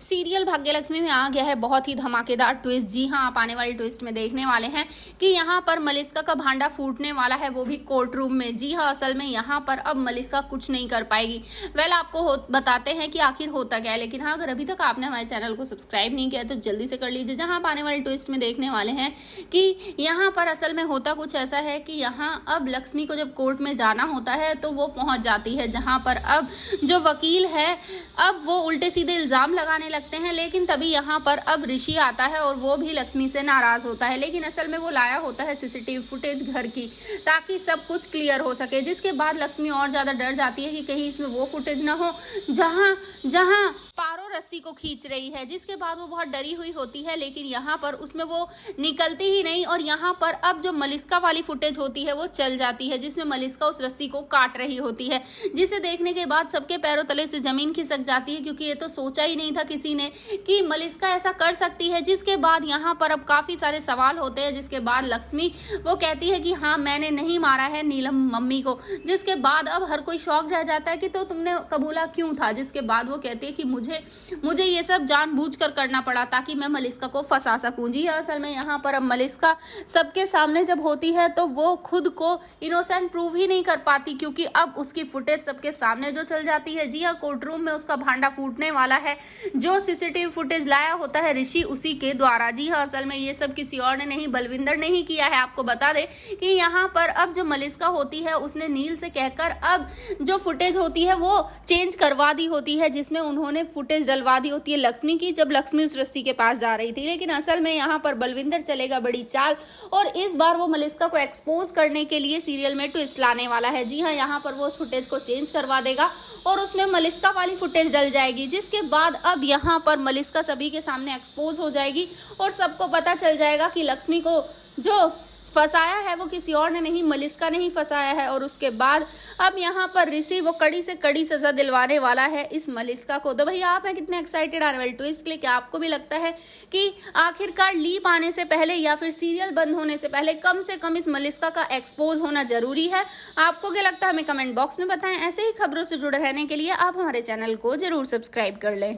Serial Bhagyalakshmi में आ गया है बहुत ही धमाकेदार ट्विस्ट। जी हाँ, आप आने वाले ट्विस्ट में देखने वाले हैं कि यहाँ पर मलिस्का का भांडा फूटने वाला है, वो भी कोर्ट रूम में। जी हाँ, असल में यहाँ पर अब मलिस्का कुछ नहीं कर पाएगी। आपको बताते हैं कि आखिर होता क्या है। लेकिन हाँ, अगर अभी तक आपने हमारे चैनल को सब्सक्राइब नहीं किया तो जल्दी से कर लीजिए। जहाँ आप आने वाले ट्विस्ट में देखने वाले हैं कि यहाँ पर असल में होता कुछ ऐसा है कि यहाँ अब लक्ष्मी को जब कोर्ट में जाना होता है तो वो पहुंच जाती है, जहाँ पर अब जो वकील है अब वो उल्टे सीधे इल्जाम लगाने लगते हैं। लेकिन तभी यहाँ पर अब ऋषि आता है और वो भी लक्ष्मी से नाराज होता है। लेकिन असल में वो लाया होता है सीसीटीवी फुटेज घर की, ताकि सब कुछ क्लियर हो सके। जिसके बाद लक्ष्मी और ज्यादा डर जाती है कि कहीं इसमें वो फुटेज ना हो जहां जहां पारो रस्सी को खींच रही है। जिसके बाद वो बहुत डरी हुई होती है, लेकिन यहाँ पर उसमें वो निकलती ही नहीं। और यहाँ पर अब जो मलिस्का वाली फुटेज होती है वो चल जाती है, जिसमें मलिस्का उस रस्सी को काट रही होती है। जिसे देखने के बाद सबके पैरों तले से जमीन खिसक जाती है, क्योंकि ये तो सोचा ही नहीं था किसी ने कि मलिस्का ऐसा कर सकती है। जिसके बाद यहाँ पर अब काफी सारे सवाल होते हैं। जिसके बाद लक्ष्मी वो कहती है कि हाँ, मैंने नहीं मारा है नीलम मम्मी को। जिसके बाद अब हर कोई शॉक रह जाता है कि तो तुमने कबूला क्यों था। जिसके बाद वो कहती है कि मुझे ये सब जानबूझकर करना पड़ा ताकि मैं मलिस्का को फंसा सकूं। जी हाँ, असल में यहाँ पर अब मलिस्का सबके सामने जब होती है तो वो खुद को इनोसेंट प्रूव ही नहीं कर पाती, क्योंकि अब उसकी फुटेज सबके सामने जो चल जाती है। जी हाँ, कोर्ट रूम में उसका भांडा फूटने वाला है। जो सीसीटीवी फुटेज लाया होता है ऋषि, उसी के द्वारा। जी हाँ, असल में ये सब किसी और ने नहीं, बलविंदर ने ही किया है। आपको बता दें कि यहाँ पर अब जो मलिस्का होती है उसने नील से कहकर अब जो फुटेज होती है वो चेंज करवा दी होती है, जिसमें उन्होंने फुटेज डलवा दी होती है लक्ष्मी की, जब लक्ष्मी उस रस्सी के पास जा रही थी। लेकिन असल में यहाँ पर बलविंदर चलेगा बड़ी चाल, और इस बार वो मलिस्का को एक्सपोज करने के लिए सीरियल में ट्विस्ट लाने वाला है। जी हाँ, यहाँ पर वो उस फुटेज को चेंज करवा देगा और उसमें मलिस्का वाली फुटेज डल जाएगी। जिसके बाद अब यहाँ पर मलिस्का सभी के सामने एक्सपोज हो जाएगी और सबको पता चल जाएगा कि लक्ष्मी को जो फंसाया है वो किसी और ने नहीं, मलिस्का ने ही फंसाया है। और उसके बाद अब यहाँ पर ऋषि वो कड़ी से कड़ी सजा दिलवाने वाला है इस मलिस्का को। तो भैया, आप हैं कितने एक्साइटेड आने वाले ट्विस्ट के लिए? क्या आपको भी लगता है कि आखिरकार लीप आने से पहले या फिर सीरियल बंद होने से पहले कम से कम इस मलिस्का का एक्सपोज होना जरूरी है? आपको क्या लगता है हमें कमेंट बॉक्स में बताएं। ऐसे ही खबरों से जुड़े रहने के लिए आप हमारे चैनल को जरूर सब्सक्राइब कर लें।